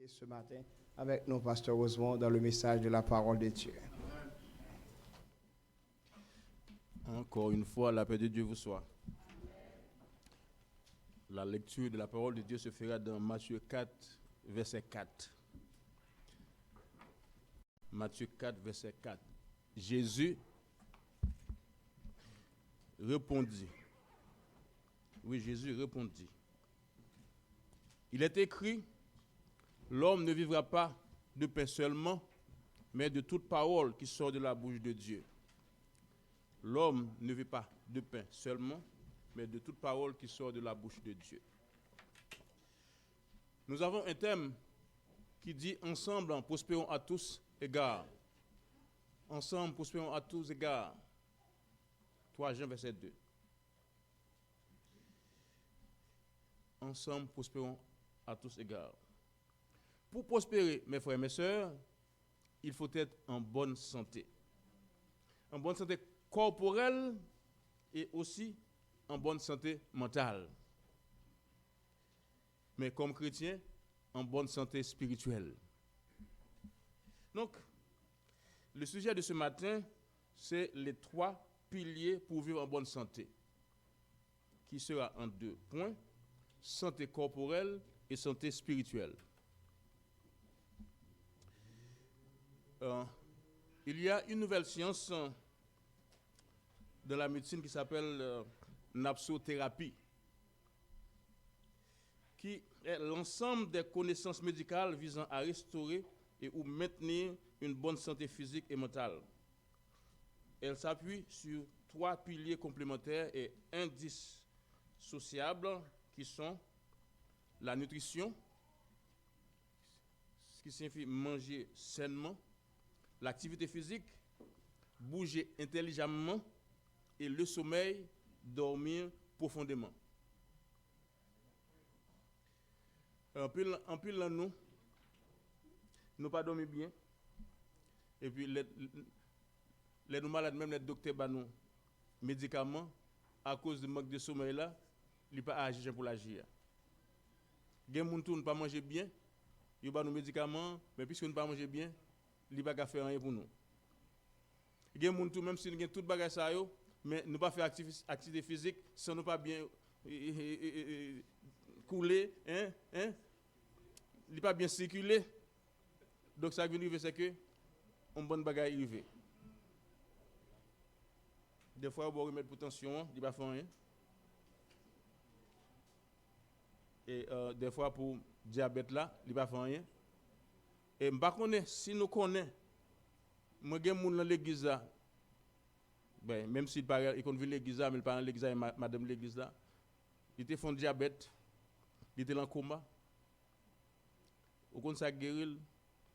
Ce matin avec nos pasteurs Rosemont dans le message de la parole de Dieu. Encore une fois, la paix de Dieu vous soit. La lecture de la parole de Dieu se fera dans Matthieu 4, verset 4. Matthieu 4, verset 4. Jésus répondit. Oui, Jésus répondit. Il est écrit, l'homme ne vivra pas de pain seulement, mais de toute parole qui sort de la bouche de Dieu. L'homme ne vit pas de pain seulement, mais de toute parole qui sort de la bouche de Dieu. Nous avons un thème qui dit « Ensemble, prospérons à tous égards ». Ensemble, prospérons à tous égards. 3 Jean, verset 2. Ensemble, prospérons à tous égards. Pour prospérer, mes frères et mes sœurs, il faut être en bonne santé. En bonne santé corporelle et aussi en bonne santé mentale. Mais comme chrétien, en bonne santé spirituelle. Donc, le sujet de ce matin, c'est les 3 piliers pour vivre en bonne santé, qui sera en 2 points, santé corporelle et santé spirituelle. Il y a une nouvelle science de la médecine qui s'appelle napsothérapie, qui est l'ensemble des connaissances médicales visant à restaurer et ou maintenir une bonne santé physique et mentale. Elle s'appuie sur 3 piliers complémentaires et indissociables qui sont la nutrition, ce qui signifie manger sainement, l'activité physique, bouger intelligemment et le sommeil, dormir profondément. En pile nous pas dormir bien. Et puis les nous malades, même les docteurs ba nous médicaments à cause du manque de sommeil là, il pas agir pour l'agir. Gen moun tou ne pas manger bien, il ba nous médicaments, mais puisque nous pas manger bien, il pas faire rien pour nous. Gen moun tou même si nous gen tout bagage ça yo, mais nous pas faire activité physique sans nous pas bien couler, il pas bien circuler. Donc ça qui veut dire c'est que on bonne bagaille arrivé. Des fois on va remettre pour tension, il pas faire rien. Et des fois pour diabète là, il pas faire rien. Et m'pa connaît si nous connaît moi gen moun dans l'église là. Ben même s'il pas il connaît l'église là, mais il pas dans l'église là, madame l'église là. Il était fond diabète, il était en coma. Au compte ça guérir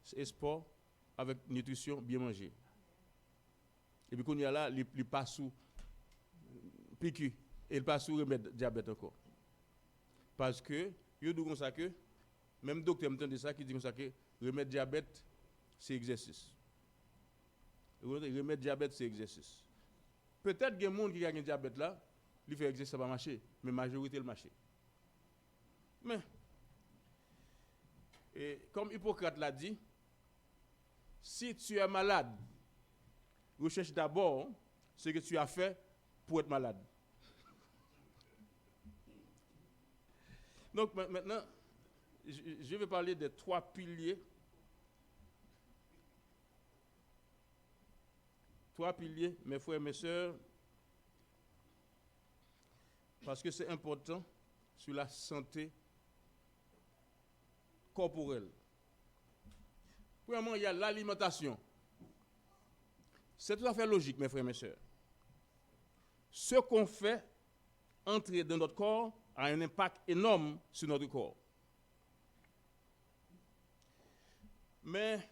c'est sport avec nutrition bien manger. Et puis quand il y a là, il passe sous piqûre et il passe sous remède diabète encore. Parce que yo dit comme ça que même docteur m'entend ça qui dit comme ça que remède diabète c'est exercice. Remède diabète c'est exercice. Peut-être qu'il y a des gens qui ont un diabète là, il fait exercice ça va marcher, mais majorité le marcher. Mais et comme Hippocrate l'a dit, si tu es malade, recherche d'abord ce que tu as fait pour être malade. Donc maintenant, je vais parler des 3 piliers. 3 piliers, mes frères et mes sœurs, parce que c'est important sur la santé corporelle. Premièrement, il y a l'alimentation. C'est tout à fait logique, mes frères et mes sœurs. Ce qu'on fait entrer dans notre corps a un impact énorme sur notre corps. Mais,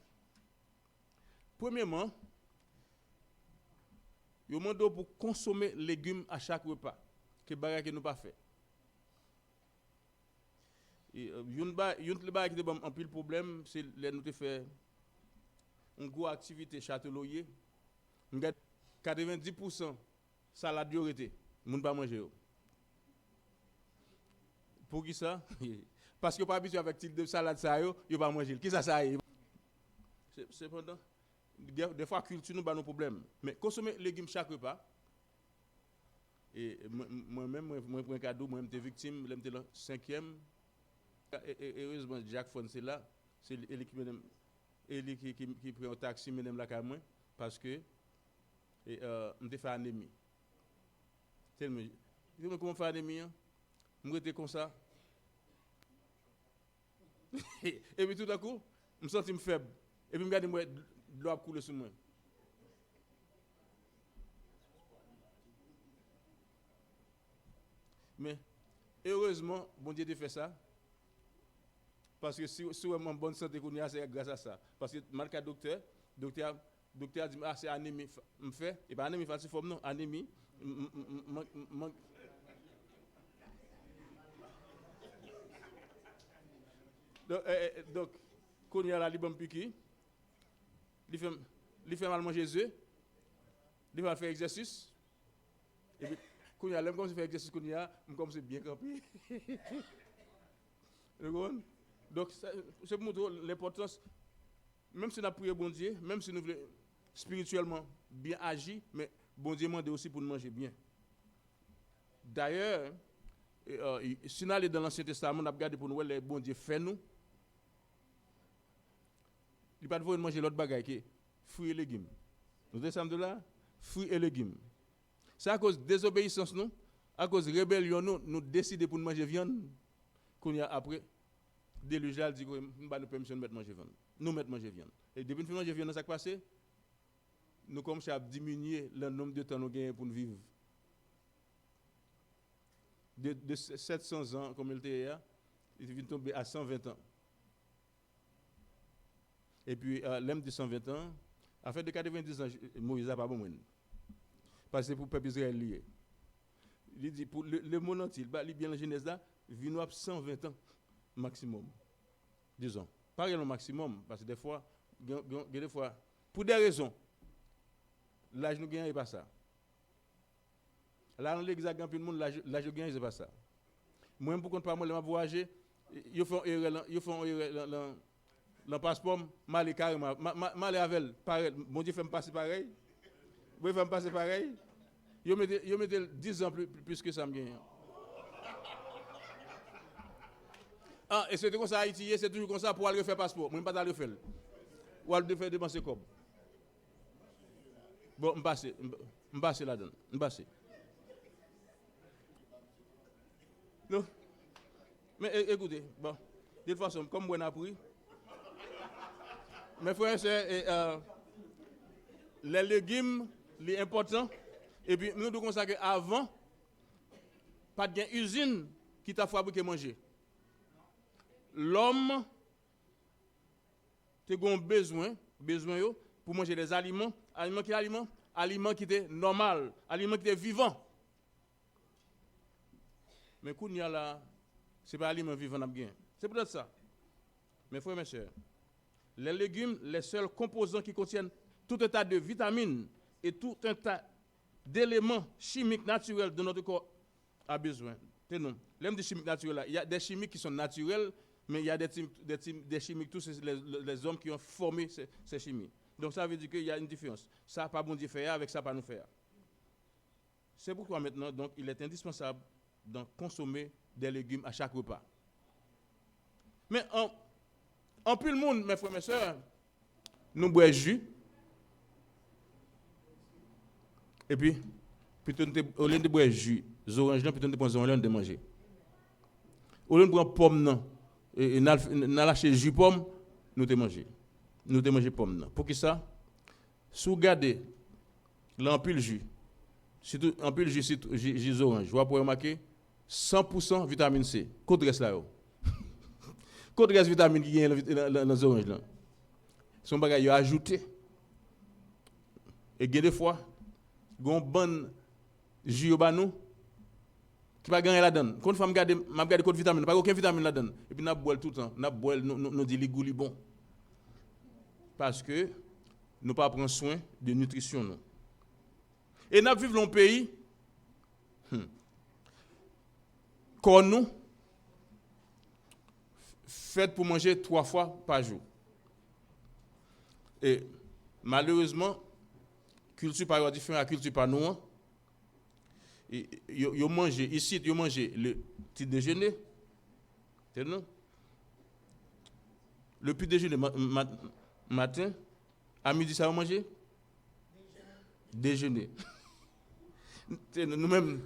premièrement, il y a pour consommer légumes à chaque repas, que bagage que nous pas fait. Et une bagage qui a un pile problème, c'est les nous fait une grosse activité châteloyer. Nous 90% salade yorité, moun pas manger. Pour qui ça? Parce que pas habitué avec type de salade ça yo pas manger. Qui ça y est? Cependant des fois culture nous ba nos problèmes. Mais consommer légumes chaque repas. Et moi-même moi prends cadeau, moi j'étais victime, j'étais le 5e. Et heureusement Jacques Fonse là, c'est lui qui prend un taxi madame la caméra parce que m'était fait anémie. Tellement comment faire anémie? M'étais comme ça. Et puis tout à coup, je me sens faible. Et puis je regarde moi de l'eau a coulé sur moi. Mais heureusement, bon Dieu a fait ça. Parce que si vraiment bonne santé qu'on a, c'est grâce à ça. Parce que malgré docteur a dit c'est anémie me fait et pas anémie falciforme non, anémie donc quand il y a la libre piqué, il fait mal manger les œufs, il va faire exercice et puis quand il y a comme je fais exercice quand il y a comme c'est bien campé. Donc c'est pour montrer l'importance, même si nous prions bon Dieu, même si nous voulons spirituellement bien agir, mais bon Dieu demande aussi pour nous manger bien. D'ailleurs, si nous allons dans l'Ancien Testament, nous regardons pour nous les bon Dieu fait nous. Il n'y a pas de manger l'autre bagaille qui est fruits et légumes. Nous descendons de là, fruits et légumes. C'est à cause de désobéissance, nous, à cause de rébellion, nous décidons pour nous manger viande, qu'on y a après. Déluge là, dit que nous avons permission de mettre manger viande. Nous mettons manger viande. Et depuis que nous manger viande, ça qui passe, nous commençons à diminuer le nombre de temps nous gagnons pour nous vivre. De 700 ans, comme il était hier, il vient tomber à 120 ans. Et puis, l'homme de 120 ans, à fait de 90 ans, Moïse n'a pas bon. Parce que pour le peuple Israël lié. Il dit, pour le monde entier, il bien la Genèse là, vient à 120 ans maximum. Disons. Pas réellement maximum, parce que des fois, pour des raisons, l'âge nous gagne n'est pas ça. Là, dans l'église, il y a plus de monde, l'âge nous gagne n'est pas ça. Moi, pour compte pas moi, je voyager, ils font le passeport, mal carrément, mal avec, pareil, mon Dieu fait me passer pareil. Vous fait me passer pareil. Ils mettent 10 ans plus que ça me gagne. Ah, et c'est comme ça à Haïti, c'est toujours comme ça pour aller refaire passeport. Moi, je ne vais pas aller refaire. Ou aller faire dépenser comme. Bon, je passe là-dedans. Je passe. Non. Mais écoutez, bon, de toute façon, comme on a appris, mes frères et sœurs, les légumes, les importants, et puis nous devons consacrer avant, pas de usine qui t'a fabriqué manger. L'homme a besoin pour manger des aliments qui étaient normaux, aliments qui étaient vivants. Mais quand il y a là, ce n'est pas aliment vivant bien. C'est peut-être ça. Mes frères et mes sœurs, les légumes, les seuls composants qui contiennent tout un tas de vitamines et tout un tas d'éléments chimiques naturels de notre corps a besoin. L'homme des chimiques naturels, il y a des chimiques qui sont naturelles, mais il y a des chimiques, tous les hommes qui ont formé ces chimiques. Donc ça veut dire qu'il y a une différence. Ça, pas bon Dieu faire avec ça, pas nous faire. C'est pourquoi maintenant, donc, il est indispensable de consommer des légumes à chaque repas. Mais en plus le monde, mes frères et mes sœurs, nous boivons jus. Et puis, au lieu de boire jus, les oranges, plutôt de prendre des oranges de manger. Au lieu de prendre pomme, non. Et nous lâché jus pomme, nous te manger. Nous te manger pomme. Pour qui ça? Si vous regardez l'ampule jus, surtout l'ampule jus orange, vous pouvez remarquer 100% vitamine C. Qu'est-ce reste là? Qu'est-ce reste vitamine qui est dans les oranges là? Son bagage ajouté. Et des fois, gon bon jus au banou qui pas gagner là-dedans. Quand femme garder code vitamine, pas aucune vitamine là-dedans. Et puis n'a boire tout le temps, n'a boire nous dit li gouli bon. Parce que nous pas prendre soin de nutrition nous. Et nous vivons dans un pays comme nous fait pour manger 3 fois par jour. Et malheureusement, culture par différente à culture par nous, ils mangent ici, ils mangent le petit déjeuner, non? Le petit déjeuner matin, à midi, ça va manger? Déjeuner. Nous-mêmes,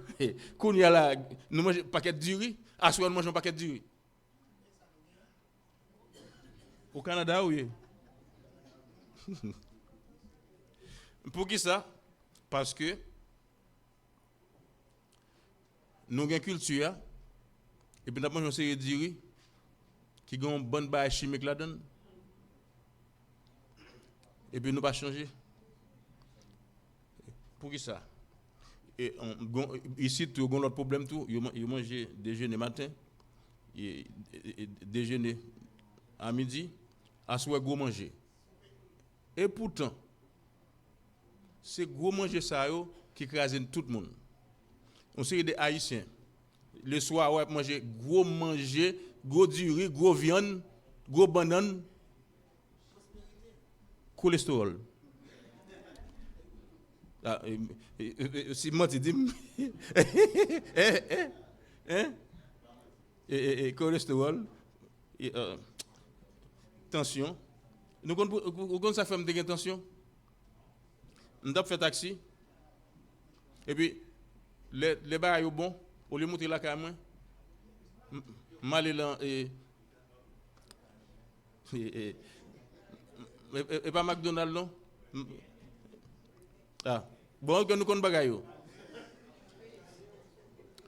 quand il y a là, nous mangeons un paquet de riz, à soir nous mangeons un paquet de riz. Au Canada, oui. Pour qui ça? Parce que nous avons une culture, et puis nous avons une série de riz qui ont une bonne base chimique là-dedans. Et puis nous ne pas changer. Pour qui ça? Et ici, tu as un autre problème, ils mangent déjeuner matin, et déjeuner à midi, à soir, gros manger. Et pourtant, c'est gros manger ça qui crase tout le monde. On série des Haïtiens. Le soir, ouais, manger, gros du riz, gros viande, gros banane, cholestérol. Ah, si moi tu dis cholestérol, tension. Nous connaissons ça fait de tension. Nous avons fait taxi. Et puis les bagages bon, au lieu de monter la caméra, mal et pas McDonald's non. Ah, bon, que nous connaissons bagaille.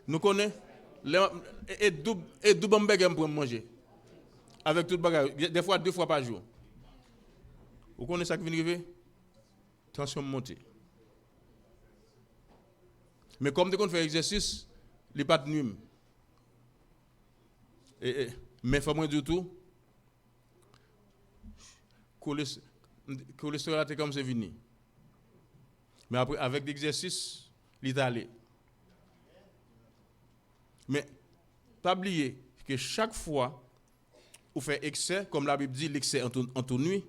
Nous connaissons et double hamburger pour manger. Avec tout bagaille, des fois 2 fois par jour. Vous connaissez ça qui vient arriver? Tension montée. Mais comme tu fais exercice, il n'est pas de nuit. Mais il faut moins du tout. Cholestérol est comme c'est fini. Mais après, avec l'exercice, il est allé. Mais, pas oublier que chaque fois, vous faites excès, comme la Bible dit, l'excès en toute nuit,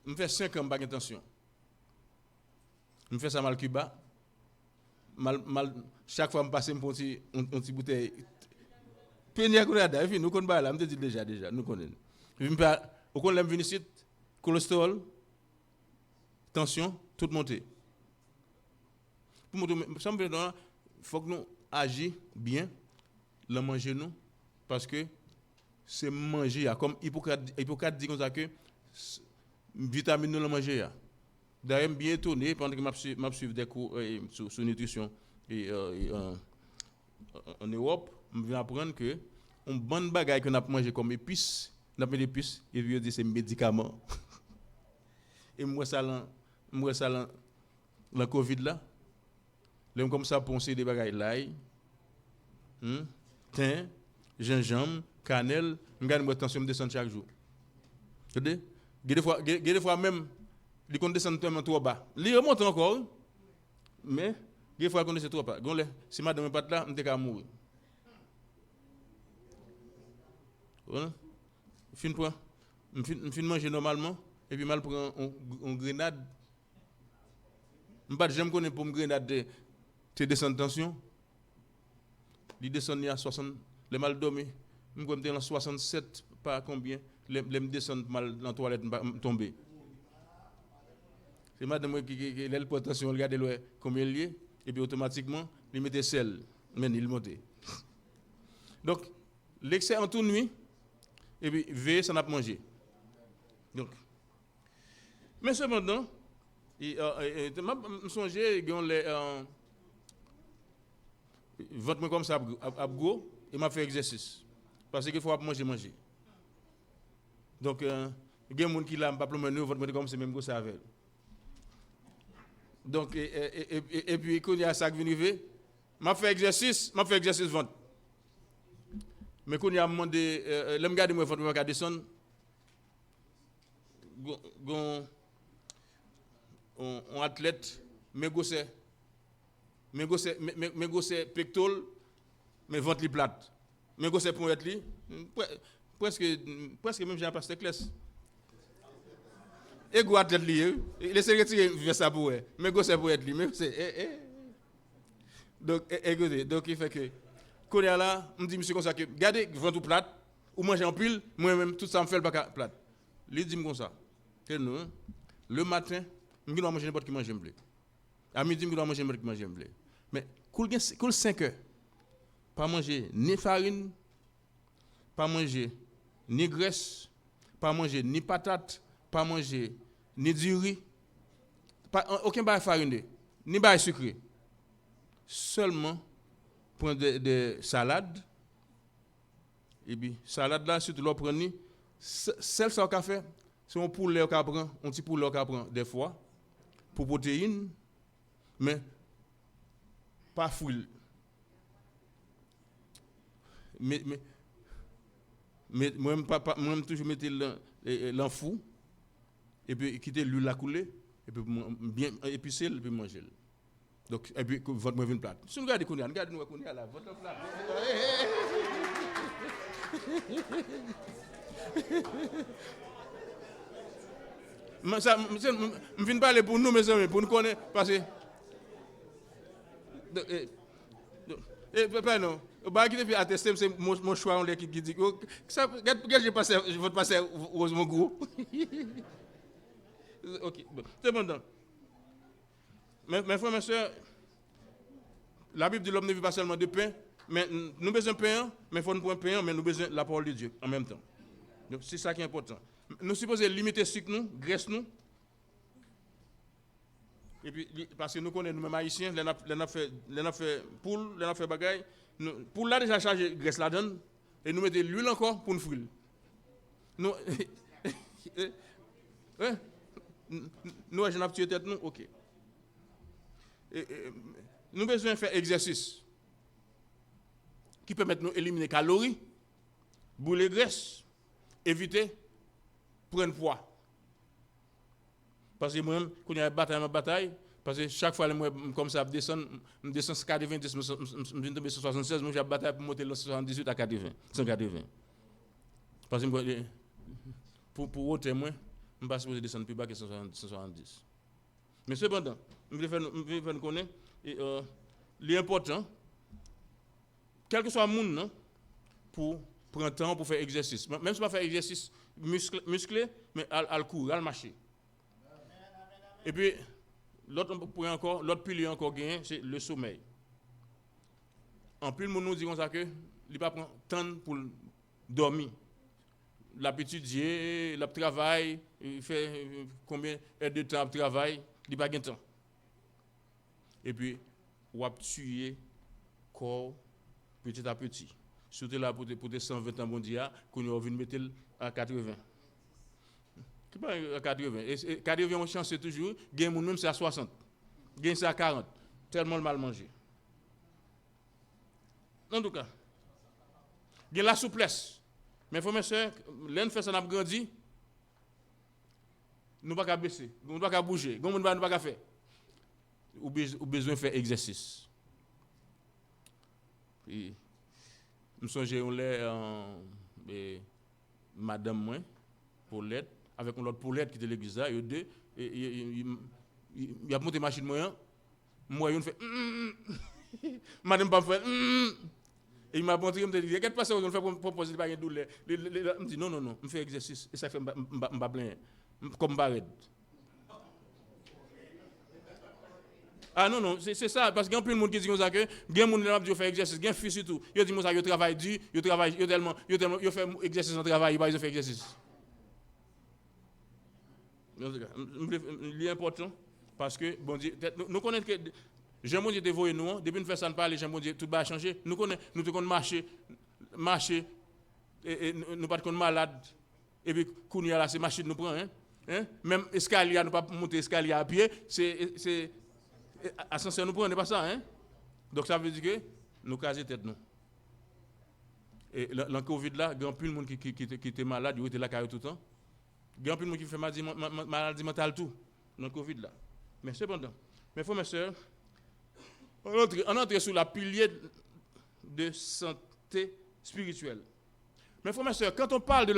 je fais 5 ans, pas d'intention. Je fais ça mal Cuba. Chaque fois, je passe une petite bouteille. Penia Colada, nous connaissons là, je te dis déjà, nous connaissons. Vous connaissez ici, cholestérol, tension, tout monté. Pour il faut que nous agissions bien, le manger nous, parce que c'est manger, comme Hippocrate dit comme ça que vitamine nous le manger. D'ailleurs, je suis bien étonné pendant que je suis des cours sur nutrition en Europe, je viens apprendre que un bon bagage qu'on a mangé comme épices, on a mis l'épice et puis on dit c'est médicament. Et moi ça la Covid là, l'aime comme ça penser des bagages l'ail, thym, gingembre, cannelle, on gagne moi tension me descend chaque jour. Tu sais? Des fois même il compte descendre tellement trop bas. Il remonte encore mais des fois qu'on descend trop bas. Si madame pas là, on t'est mourir. Voilà. Fin manger normalement et puis mal prend une grenade. J'aime connaître pour une grenade te descendre tension. Il descend à 60, le mal dormi. Je me dans 67 pas combien, les descend mal dans la toilette tomber. C'est madame qui a l'importation regarder combien il est et puis automatiquement il met sel, mais il monte. Donc l'excès en toute nuit et puis veille ça n'a pas mangé. Donc mais cependant je songeais que les ventre comme ça à gros et m'a fait exercice parce qu'il faut manger. Donc il y a des gens qui l'a pas promener ventre comme c'est même go ça avec. Donc et puis quand il y a ça qui vient arriver, m'a fait exercice ventre. Mais quand il y a demandé l'homme garde moi ventre va descendre un athlète mais gosse pectoral mais ventre li plate. Mais gosse pour être li, presque même j'ai un pasteur classe. Et go à tête li, laissez retirer vers ça pour elle. Mais gosse pour être li, mais c'est donc écoutez, donc il fait que quand là, on dit monsieur comme ça que regardez ventre plate ou manger en pile, moi même tout ça me fait le pas plate. Il dit comme ça. Que nous le matin, je dois manger n'importe qui mange blé. À midi, je dois manger n'importe qui mange blé. Mais cool 5 heures. Pas manger ni farine, pas manger ni graisse, pas manger ni patate, pas manger ni du riz, aucun bail farine, ni bail sucré. Seulement prendre des salades. Et puis salade là surtout l'on prend ni celle ça qu'on fait, c'est un poulet qu'on prend, un petit poulet qu'on prend des fois pour protéines, mais pas fruits. Mais moi toujours mettre l'enfou et puis quitter l'huile à couler et puis bien épicer et puis manger. Donc et puis votre moi vient plate. Si nous regardez Kounia, regardez nous Kounia là, votre plate. Ça me vient parler pour nous mes amis pour nous connaître parce que papa non. Bah qui depuis attester c'est mon choix on qui dit ça regarde j'ai passé votre passé heureusement gros. OK. Bon, c'est bon donc. Mes frères mes sœurs, la Bible dit l'homme ne vit pas seulement de pain, mais nous besoin de pain, mais il faut nous prendre pain, mais nous besoin de la parole de Dieu en même temps. Donc c'est ça qui est important. Nous supposons limiter sucre nous, graisse nous. Et puis parce que nous connaissons nous-mêmes haïtiens, les n'a fait poule, les n'a fait bagaille, pour là déjà charger graisse la donne et nous mettons l'huile encore pour nous frire. Nous nous j'ai tué tête nous, OK. Nous avons besoin de faire exercice qui permet de nous éliminer les calories, brûler graisse, éviter prendre poids. Parce que moi, quand il y a une bataille, parce que chaque fois, comme ça, je descends 90, je viens tomber sur 76, moi j'ai une bataille pour monter de 78 à 80, 180. Parce que pour ôter moi, je ne vais pas descendre plus bas que 170. Mais cependant, je vais faire connaître, l'important, quel que soit le monde, pour prendre temps pour faire exercice. Même si on ne fait pas exercice musclé, mais à le courir, à le marcher. Et puis, l'autre pilier encore gagné, c'est le sommeil. En plus, nous disons ça que il ne pas prendre temps pour dormir. L'étudier, le travail, il fait combien de temps de travail, il n'a pas de temps. Et puis, on va tuer le corps petit à petit. Surtout là pour des 120 ans mondiaux, qu'on a envie de mettre à 80. Qui pas à 80. Et 80, on chance toujours, gain même c'est à 60. Gain c'est à 40. Tellement le mal mangé. En tout cas, gain la souplesse. Mais frères et sœurs, l'un fait ça n'a pas grandi. Nous pas qu'à baisser, nous pas qu'à bouger, nous pas qu'à faire. Ou besoin de faire exercice. Puis nous songeons madame moi Paulette avec l'autre Paulette qui était l'église là, il a monté machine moi il fait madame pas fait et il m'a montré me dit qu'est-ce passer on fait proposer pas de douleur me dit non me fait exercice et ça fait m'ba plein comme barred. Ah non, c'est ça, parce qu'il y a plein de monde qui dit que il y a des gens qui font exercice, il y a des filles surtout, ils disent que ils travaillent dur, ils travaillent tellement, ils font exercice en travail, ils font exercice. C'est important, parce que, bon Dieu, nous connaissons que, Jean-Bon Dieu dévoyé nous, depuis nous faisons ça ne parler, Jean-Bon Dieu, tout va changer, nous devons marcher, et nous pas de malade, et puis, quand là, c'est machine nous prend, hein? Même escalier, nous pas monter escalier à pied, c'est ascenseur nous prend, n'est pas ça, hein? Donc ça veut dire que nous caser tête nous. Et le Covid là, il y a plus de monde qui était malade, il était là tout le temps. Il y a plus de monde qui fait maladie mentale tout dans le Covid là. Mais cependant, mes frères et sœurs, on entre sur la pilier de santé spirituelle. Mes frères et sœurs, quand on parle de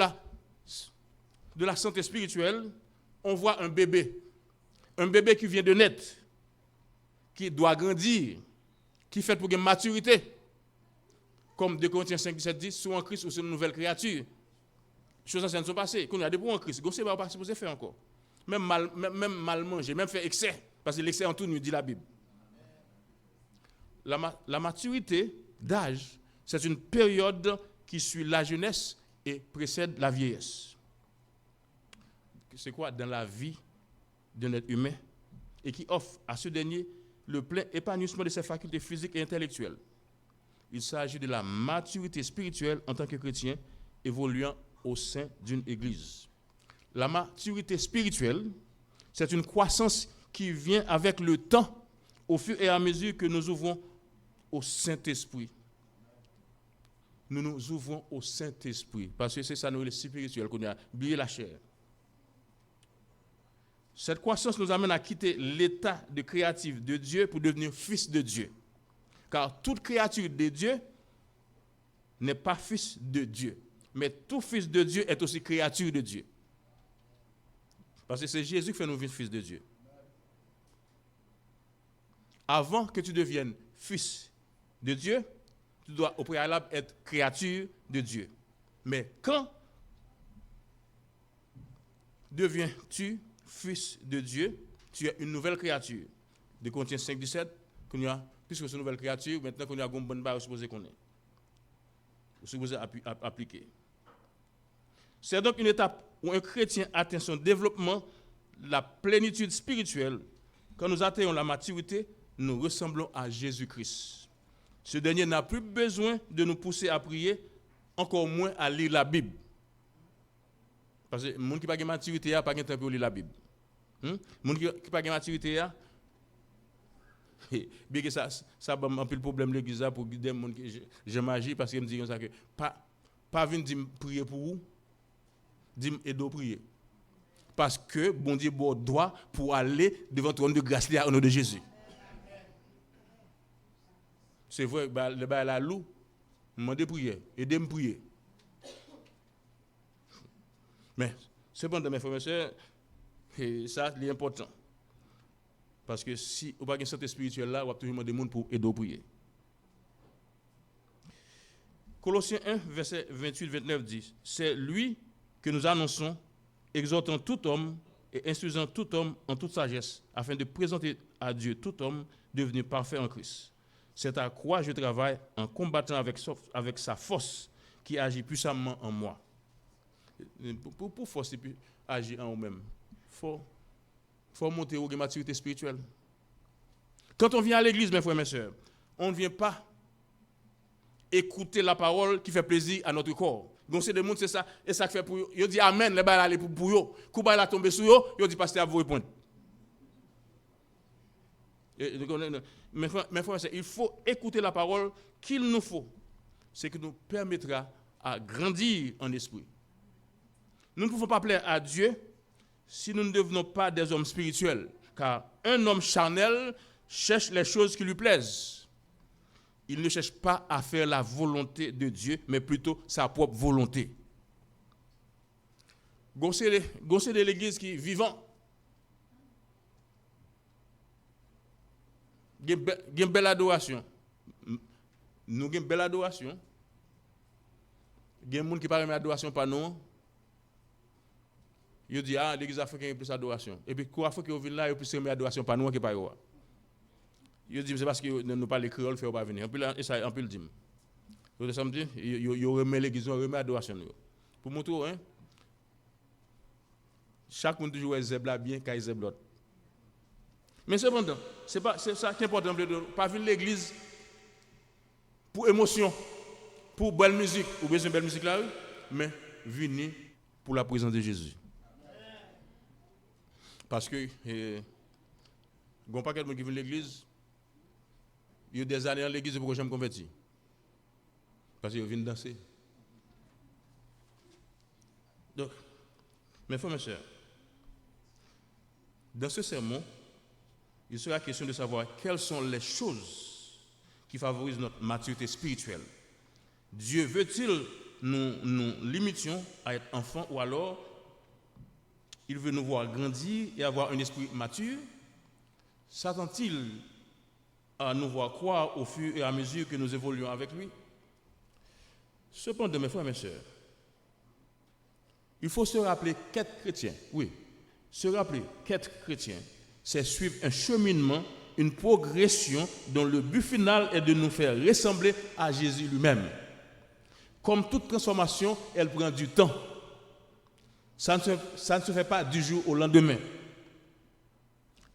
la santé spirituelle, on voit un bébé qui vient de naître, qui doit grandir, qui fait pour une maturité. Comme 2 Corinthiens 5, 17 dit, soit en Christ ou c'est une nouvelle créature. Les choses anciennes sont passées. Quand on a des en Christ, on ne sait pas ce qu'on faire encore. Même mal manger, même faire excès. Parce que l'excès en tout nous dit la Bible. La maturité d'âge, c'est une période qui suit la jeunesse et précède la vieillesse. C'est quoi dans la vie d'un être humain et qui offre à ce dernier le plein épanouissement de ses facultés physiques et intellectuelles. Il s'agit de la maturité spirituelle en tant que chrétien évoluant au sein d'une église. La maturité spirituelle, c'est une croissance qui vient avec le temps au fur et à mesure que nous ouvrons au Saint-Esprit. Nous nous ouvrons au Saint-Esprit parce que c'est ça nous le spirituel qu'on a oublié la chair. Cette croissance nous amène à quitter l'état de créatif de Dieu pour devenir fils de Dieu. Car toute créature de Dieu n'est pas fils de Dieu. Mais tout fils de Dieu est aussi créature de Dieu. Parce que c'est Jésus qui fait nous vivre fils de Dieu. Avant que tu deviennes fils de Dieu, tu dois au préalable être créature de Dieu. Mais quand deviens-tu fils de Dieu, tu es une nouvelle créature. 2 Corinthiens 5, 17, puisque c'est une nouvelle créature, maintenant qu'on a une bonne barre, supposé qu'on est. Supposé appliquer. C'est donc une étape où un chrétien atteint son développement, la plénitude spirituelle. Quand nous atteignons la maturité, nous ressemblons à Jésus-Christ. Ce dernier n'a plus besoin de nous pousser à prier, encore moins à lire la Bible. Parce que les gens qui n'ont pas de maturité n'ont pas de temps pour lire la Bible. Les gens qui n'ont pas de maturité, bien que ça a un peu le problème de l'église pour guider les gens qui je m'agis parce qu'ils me disent que pas venir dire prier pour vous, dire aider prier. Parce que bon Dieu bon droit pour aller devant le trône de grâce au nom de Jésus. C'est vrai, le bail la loup, demandez prier, aidez-moi prier. Mais cependant mes frères et sœurs, ça c'est important. Parce que si vous n'avez pas une santé spirituelle là, vous avez toujours demander des gens pour aider à prier. Colossiens 1, verset 28-29 dit, c'est lui que nous annonçons, exhortant tout homme et instruisant tout homme en toute sagesse, afin de présenter à Dieu tout homme devenu parfait en Christ. C'est à quoi je travaille en combattant avec sa force qui agit puissamment en moi. Pour force agir en vous-même, il faut monter aux maturité spirituelle. Quand on vient à l'église, mes frères et mes sœurs, on ne vient pas écouter la parole qui fait plaisir à notre corps. Donc c'est des gens, c'est ça, et ça fait pour eux. Ils disent Amen, les balles aller pour eux. Quand ils la tomber sur eux, ils disent pasteur à vous répondre. Mes frères et sœurs, il faut écouter la parole qu'il nous faut. C'est qui nous permettra à grandir en esprit. Nous ne pouvons pas plaire à Dieu si nous ne devenons pas des hommes spirituels. Car un homme charnel cherche les choses qui lui plaisent. Il ne cherche pas à faire la volonté de Dieu, mais plutôt sa propre volonté. Gossez de l'église qui est vivant. Il y a une belle adoration. Nous avons une belle adoration. Il y a des gens qui parlent de l'adoration par nous. Ils disent, l'église africaine a plus d'adoration. Et puis, quand ils viennent là, ils ont plus d'adoration par nous que par eux. Ils disent, c'est parce que nous parlons créole, ils ne pas venir. On peut le dire. Ils remettent l'église, ils remettent l'adoration. Pour montrer, chaque monde toujours zèbre bien quand il zèbre l'autre. Mais cependant, c'est ça qui est important, de ne pas venir l'église pour émotion, pour belle musique, ou besoin de belle musique là, mais venir pour la présence de Jésus. Parce que, il n'y a pas quelqu'un qui vient à l'église, il y a des années dans l'église pour que je me convertis. Parce qu'ils viennent danser. Donc, mes frères et mes sœurs, dans ce sermon, il sera question de savoir quelles sont les choses qui favorise notre maturité spirituelle. Dieu veut-il nous limitions à être enfants ou alors il veut nous voir grandir et avoir un esprit mature? S'attend-il à nous voir croire au fur et à mesure que nous évoluons avec lui? Cependant, mes frères et mes sœurs, il faut se rappeler qu'être chrétien, oui, se rappeler qu'être chrétien, c'est suivre un cheminement, une progression dont le but final est de nous faire ressembler à Jésus lui-même. Comme toute transformation, elle prend du temps. Ça ne se fait pas du jour au lendemain.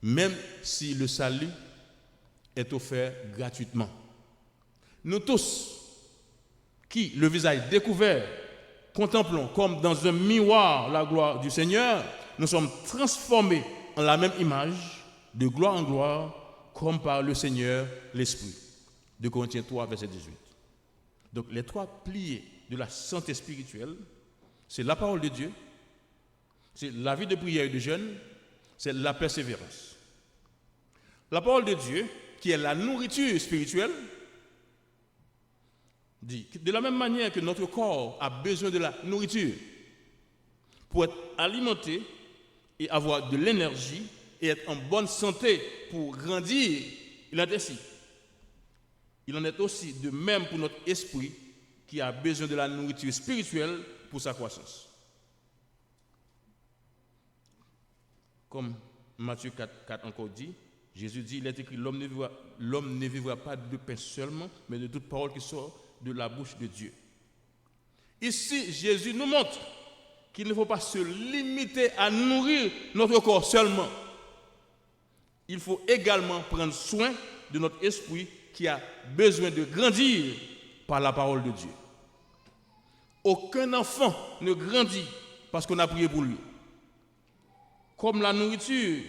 Même si le salut est offert gratuitement. Nous tous, qui, le visage découvert, contemplons comme dans un miroir la gloire du Seigneur, nous sommes transformés en la même image, de gloire en gloire, comme par le Seigneur l'Esprit. 2 Corinthiens 3, verset 18. Donc les 3 piliers de la santé spirituelle, c'est la parole de Dieu, c'est la vie de prière et de jeûne, c'est la persévérance. La parole de Dieu, qui est la nourriture spirituelle, dit que de la même manière que notre corps a besoin de la nourriture pour être alimenté et avoir de l'énergie et être en bonne santé pour grandir, il en est ainsi. Il en est aussi de même pour notre esprit qui a besoin de la nourriture spirituelle pour sa croissance. Comme Matthieu 4 encore dit, Jésus dit, il est écrit, l'homme ne vivra pas de pain seulement, mais de toute parole qui sort de la bouche de Dieu. Ici, Jésus nous montre qu'il ne faut pas se limiter à nourrir notre corps seulement. Il faut également prendre soin de notre esprit qui a besoin de grandir par la parole de Dieu. Aucun enfant ne grandit parce qu'on a prié pour lui. Comme la nourriture,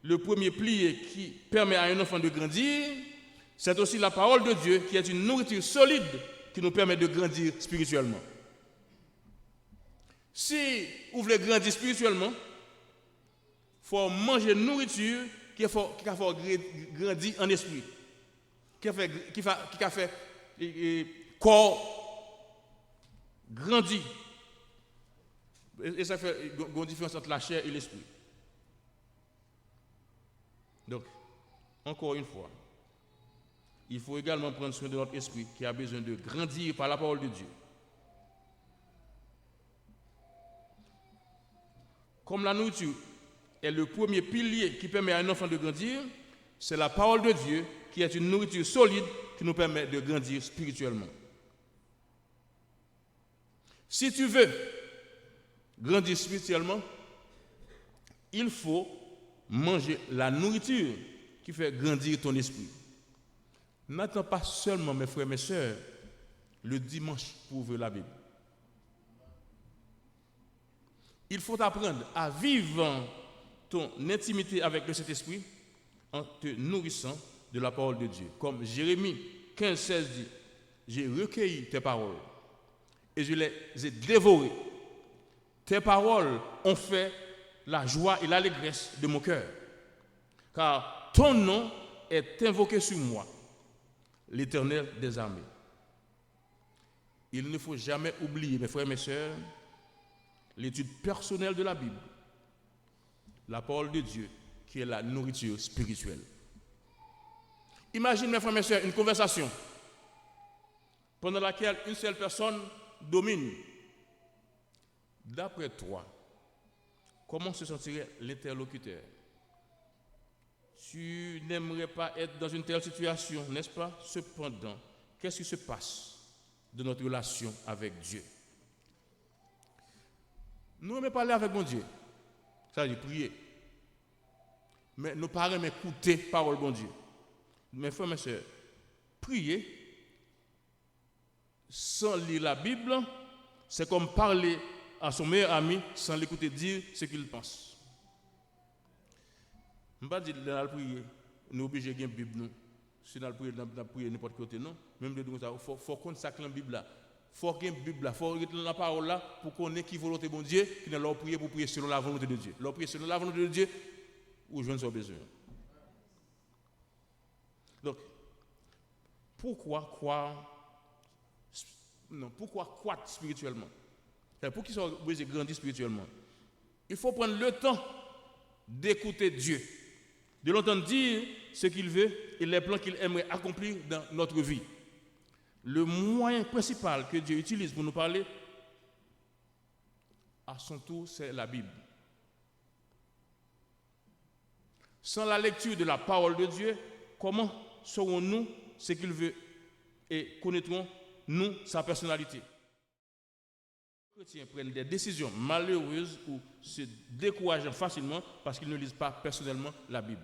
le premier pilier qui permet à un enfant de grandir, c'est aussi la parole de Dieu qui est une nourriture solide qui nous permet de grandir spirituellement. Si vous voulez grandir spirituellement, il faut manger une nourriture qui a fait grandir en esprit, qui a fait corps grandir. Et ça fait une différence entre la chair et l'esprit. Donc, encore une fois, il faut également prendre soin de notre esprit qui a besoin de grandir par la parole de Dieu. Comme la nourriture est le premier pilier qui permet à un enfant de grandir, c'est la parole de Dieu qui est une nourriture solide qui nous permet de grandir spirituellement. Si tu veux grandir spirituellement, il faut manger la nourriture qui fait grandir ton esprit. N'attends pas seulement, mes frères et mes sœurs, le dimanche pour ouvrir la Bible. Il faut apprendre à vivre ton intimité avec le Saint-Esprit en te nourrissant de la parole de Dieu. Comme Jérémie 15, 16 dit, j'ai recueilli tes paroles et je les ai dévorées. Tes paroles ont fait la joie et l'allégresse de mon cœur. Car ton nom est invoqué sur moi, l'Éternel des armées. Il ne faut jamais oublier, mes frères et mes sœurs, l'étude personnelle de la Bible, la parole de Dieu, qui est la nourriture spirituelle. Imagine, mes frères et mes sœurs, une conversation pendant laquelle une seule personne domine. D'après toi, comment se sentirait l'interlocuteur? Tu n'aimerais pas être dans une telle situation, n'est-ce pas? Cependant, qu'est-ce qui se passe de notre relation avec Dieu? Nous aimons parler avec mon Dieu, ça veut dire prier. Mais nos parents aiment écouter parole de bon Dieu. Mes frères, mes sœurs, prier sans lire la Bible, c'est comme parler à son meilleur ami sans l'écouter dire ce qu'il pense. Je ne vais pas dire que nous prier, nous obligés de Bible. Nous. Si nous prions n'importe quel côté, non. Même de nous, il faut consacrer la Bible là. Il faut qu'il y ait une Bible là. Il faut qu'il y ait la parole là pour qu'on ait qui volonté de bon Dieu, qui n'a leur prier pour prier selon la volonté de Dieu. Leur prier selon la volonté de Dieu, ou je ne sais besoin. Donc, pourquoi croître spirituellement? Pour qu'ils soient grandis spirituellement, il faut prendre le temps d'écouter Dieu, de l'entendre dire ce qu'il veut et les plans qu'il aimerait accomplir dans notre vie. Le moyen principal que Dieu utilise pour nous parler, à son tour, c'est la Bible. Sans la lecture de la parole de Dieu, comment saurons-nous ce qu'il veut et connaîtrons-nous sa personnalité? Les chrétiens prennent des décisions malheureuses ou se découragent facilement parce qu'ils ne lisent pas personnellement la Bible.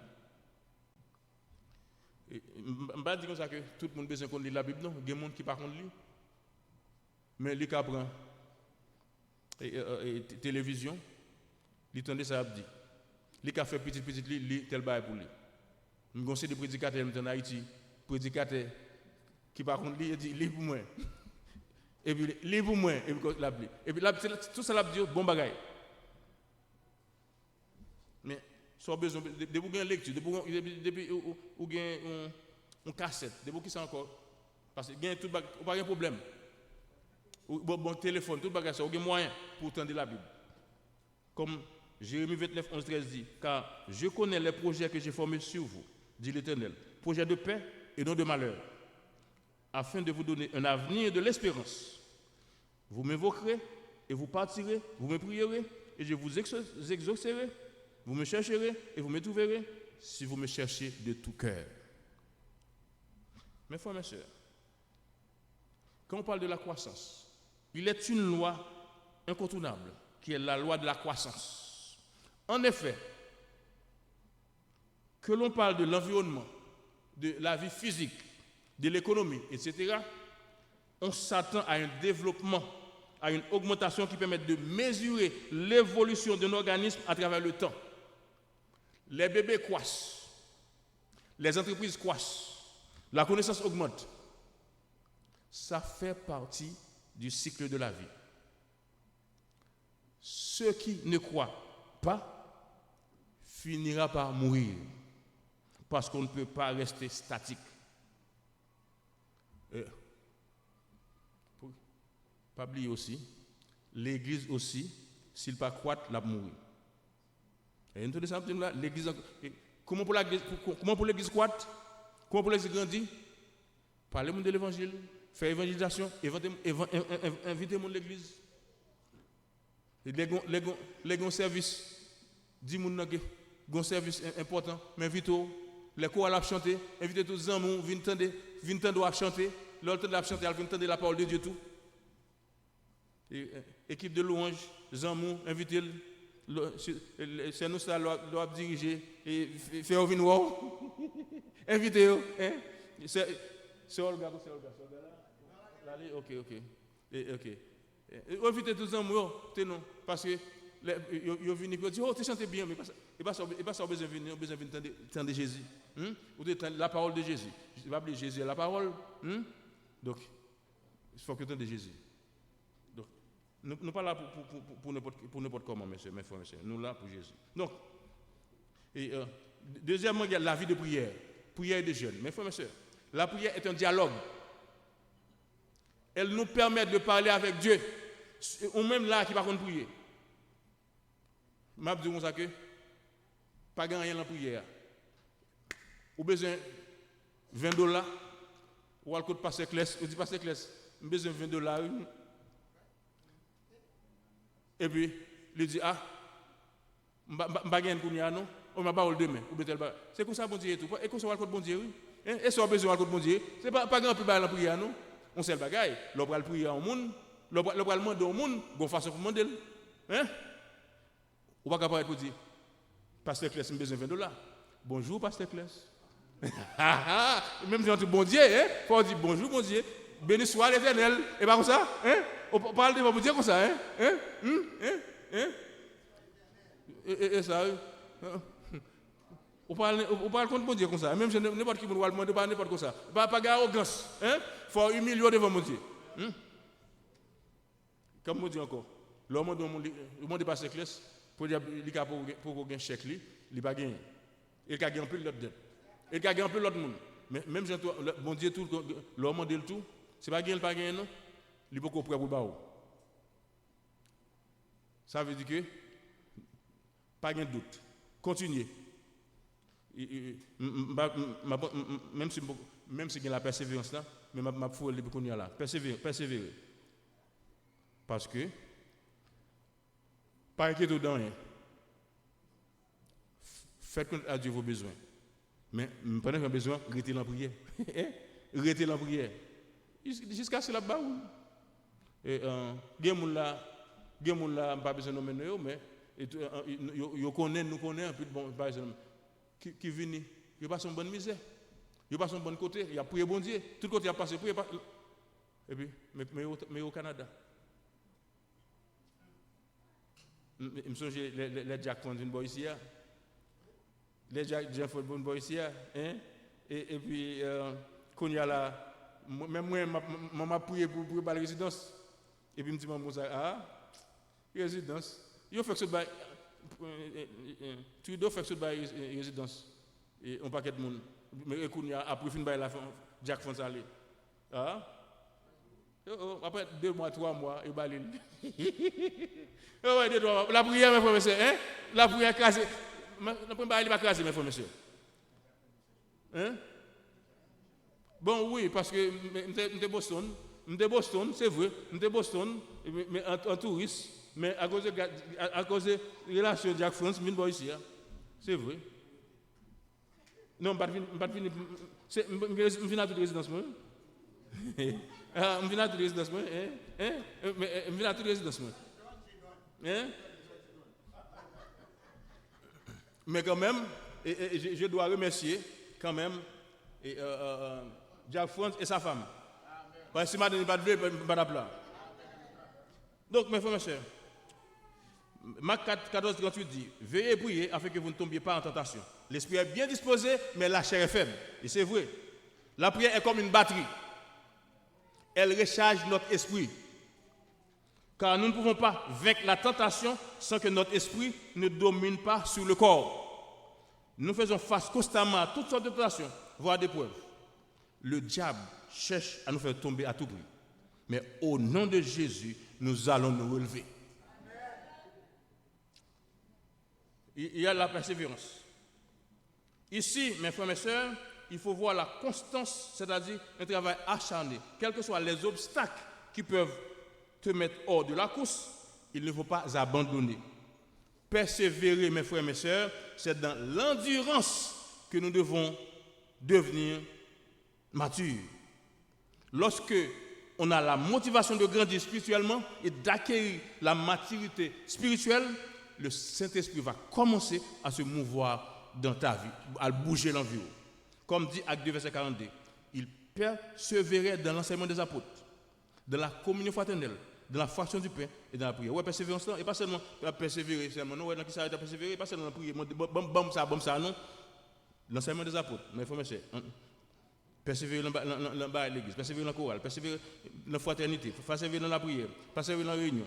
Je ne vais pas dire comme ça que tout le monde a besoin de lire la Bible, non. Il y a des gens qui ne pas lire. Mais les qui apprennent télévision, ils entendent ça dit. Les qui fait petit, lit tel bail pour lui. Je conseille des prédicateurs en Haïti, prédicateurs qui ne pas lire, ils disent lis pour moi. Et puis lis pour moi, et puis la Bible. Et puis tout ça, la dit bon bagaille. Mais soit besoin de vous une lecture, depuis ou gain une cassette, de vous qui ça encore parce que gain tout pas de problème. Ou bon téléphone, tout bagage ça, ou gain moyen pour entendre la Bible. Comme Jérémie 29, 11, 13 dit, car je connais les projets que j'ai formés sur vous, dit l'Éternel, projets de paix et non de malheur, afin de vous donner un avenir de l'espérance. Vous m'invoquerez et vous partirez, vous me prierez et je vous exaucerai. Vous me chercherez et vous me trouverez si vous me cherchez de tout cœur. Mes frères, mes sœurs, quand on parle de la croissance, il est une loi incontournable qui est la loi de la croissance. En effet, que l'on parle de l'environnement, de la vie physique, de l'économie, etc., on s'attend à un développement, à une augmentation qui permet de mesurer l'évolution d'un organisme à travers le temps. Les bébés croissent, les entreprises croissent, la connaissance augmente. Ça fait partie du cycle de la vie. Ceux qui ne croient pas finira par mourir parce qu'on ne peut pas rester statique. Pas oublier aussi, l'Église aussi, s'il pas croître, la mourir. Et nous ça, l'Église, comment pour l'Église croître, comment pour l'Église grandir? Parlez de l'Évangile, faire évangélisation, inviter le monde de l'Église. Les grands services, 10 personnes qui ont un service important, mais invitez-vous, les choraux à chanter, invitez tous les amis, viennent tendre à chanter, l'autre de chanter, viennent tendre la parole de Dieu tout. Équipe de louange, les amis, invitez-le. C'est nous ça doit diriger et faire venir wow. Invitez-vous. C'est Olga là. OK. Invitez tous les amis, parce que ils viennent et disent oh, tu chantes bien, mais il pas ça besoin de venir entendre Jésus. Ou de la parole de Jésus. Je vais appeler Jésus la parole. Donc, il faut que tu entendes Jésus. Donc, nous ne sommes pas là pour n'importe comment, mes frères, messieurs. Nous sommes là pour Jésus. Donc, deuxièmement, il y a la vie de prière. Prière de jeûne. Mes frères, messieurs, la prière est un dialogue. Elle nous permet de parler avec Dieu. Ou même là qui ne va pas prier. Je vais dire que pas gagner rien dans la prière. Ou besoin $20 ou alcool passer classe, ou dit passer classe, besoin $20. Et puis il dit pas gagner pour non, on m'a pas demain ou c'est comme ça bon Dieu tout. Et comme ça alcool bon Dieu oui. Et ça besoin alcool bon Dieu. C'est pas grand plus dans la prière non. On sait le bagaille, l'on va prier au monde, l'on va demander au monde, bonne façon pour demander. Hein? Ou pas capable pour dire pasteur Claes, j'ai besoin $20. Bonjour pasteur Claes. Même si on dit bon Dieu, hein, faut dire bonjour bon Dieu, béni soit l'Éternel, et pas comme ça, hein? On parle de bon Dieu comme ça, hein? Et ça, on parle contre bon Dieu comme ça, même si n'importe qui me doit demander pas n'importe quoi ça, pas d'arrogance, hein? Faut humilier devant mon Dieu. Comme on dit encore, l'homme de passer classe pour dire pour gagner chèque il pas gagner. Il a gagné un peu l'autre dette. Il a gagné un peu l'autre monde. même Jean, bon Dieu, tout, l'homme demande le tout, c'est pas gagner, pas gagner, non? Il faut qu'on prêt pour le. Ça veut dire que, pas de doute. Continuez. Même si il y a la persévérance là, mais ma foi est pour là. Persévérer. Parce que, pas inquiéter dans rien. Faites compte à Dieu vos besoins. Mais pendant que besoin, restez dans la prière. Restez dans la prière. Jusqu'à ce que là-bas, et il y a des gens là, pas besoin de nommer, mais nous connaissons, puis bon, par exemple, qui viennent, ils passent une bonne misère, ils passent un bon côté, il y a prié bon Dieu, tout côté il a passé, prié, et puis, mais au Canada. Je me souviens, les Jack font une bonne ici, les Jack font une bonne ici, et puis, quand il y a là, même moi, je prié pour la résidence, et puis, je me dis, résidence, il faut que ce tu dois faire ce résidence, et on paquet de monde, mais quand il y a après, fin de la Jack font ça aller. Après 2 mois, 3 mois, il va aller. La prière, mes frères et sœurs, la prière crasée. La prière, il va craser, mes frères et sœurs. Bon, oui, parce que je suis Boston, c'est vrai, je suis Boston, mais en touriste, mais à cause de relation de Jack France, je suis ici. C'est vrai. Non, je ne viens pas de résidence. Je viens à toute résidence. Je viens à toute résidence. Mais quand même, je dois remercier quand même Jack France et sa femme. Parce que si je ne pas de blé, je ne pas d'appeler. Donc, mes frères et mes sœurs, Marc 14, 38 dit, veillez et priez afin que vous ne tombiez pas en tentation. L'esprit est bien disposé, mais la chair est faible. Et c'est vrai. La prière est comme une batterie. Elle recharge notre esprit. Car nous ne pouvons pas vaincre la tentation sans que notre esprit ne domine pas sur le corps. Nous faisons face constamment à toutes sortes de tentations, voire d'épreuves. Le diable cherche à nous faire tomber à tout prix. Mais au nom de Jésus, nous allons nous relever. Il y a la persévérance. Ici, mes frères et mes sœurs, il faut voir la constance, c'est-à-dire un travail acharné. Quels que soient les obstacles qui peuvent te mettre hors de la course, il ne faut pas abandonner. Persévérer, mes frères et mes sœurs, c'est dans l'endurance que nous devons devenir matures. Lorsque on a la motivation de grandir spirituellement et d'acquérir la maturité spirituelle, le Saint-Esprit va commencer à se mouvoir dans ta vie, à bouger l'environ. Comme dit Acte 2, verset 42, il persévérait dans l'enseignement des apôtres, dans la communion fraternelle, dans la fraction du pain et dans la prière. Ouais, persévérance là, et pas seulement persévérer, seulement non, ouais, dans qui s'arrête à persévérer, pas seulement la prière, bon ça, non. L'enseignement des apôtres, mes frères et sœurs, persévérer dans l'église, persévérer dans la chorale, persévérer dans la fraternité, persévérer dans la prière, persévérer dans la réunion.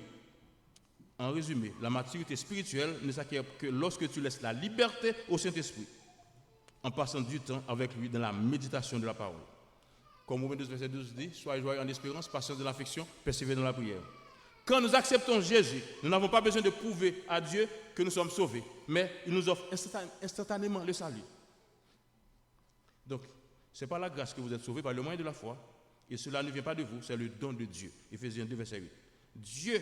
En résumé, la maturité spirituelle ne s'acquiert que lorsque tu laisses la liberté au Saint-Esprit, en passant du temps avec lui dans la méditation de la parole. Comme Romains 12, verset 12 dit, soyez joyeux en espérance, patience de l'affection, persévérez dans la prière. Quand nous acceptons Jésus, nous n'avons pas besoin de prouver à Dieu que nous sommes sauvés, mais il nous offre instantanément le salut. Donc, ce n'est pas la grâce que vous êtes sauvés par le moyen de la foi, et cela ne vient pas de vous, c'est le don de Dieu. Éphésiens 2, verset 8. Dieu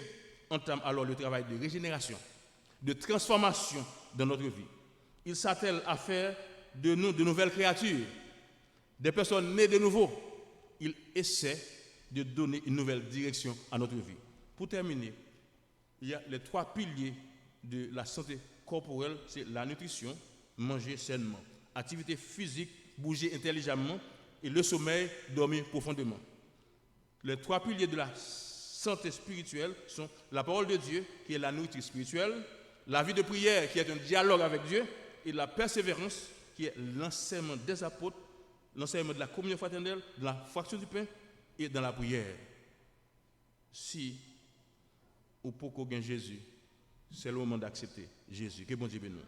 entame alors le travail de régénération, de transformation dans notre vie. Il s'attelle à faire de nous de nouvelles créatures, des personnes nées de nouveau. Il essaie de donner une nouvelle direction à notre vie. Pour terminer, il y a les 3 piliers de la santé corporelle, c'est la nutrition, manger sainement, activité physique, bouger intelligemment, et le sommeil, dormir profondément. Les 3 piliers de la santé spirituelle sont la parole de Dieu, qui est la nourriture spirituelle, la vie de prière, qui est un dialogue avec Dieu, et la persévérance, qui est l'enseignement des apôtres, l'enseignement de la communion fraternelle, de la fraction du pain et dans la prière. Si ou pour qu'on gagne Jésus, c'est le moment d'accepter Jésus. Que bon Dieu bénisse.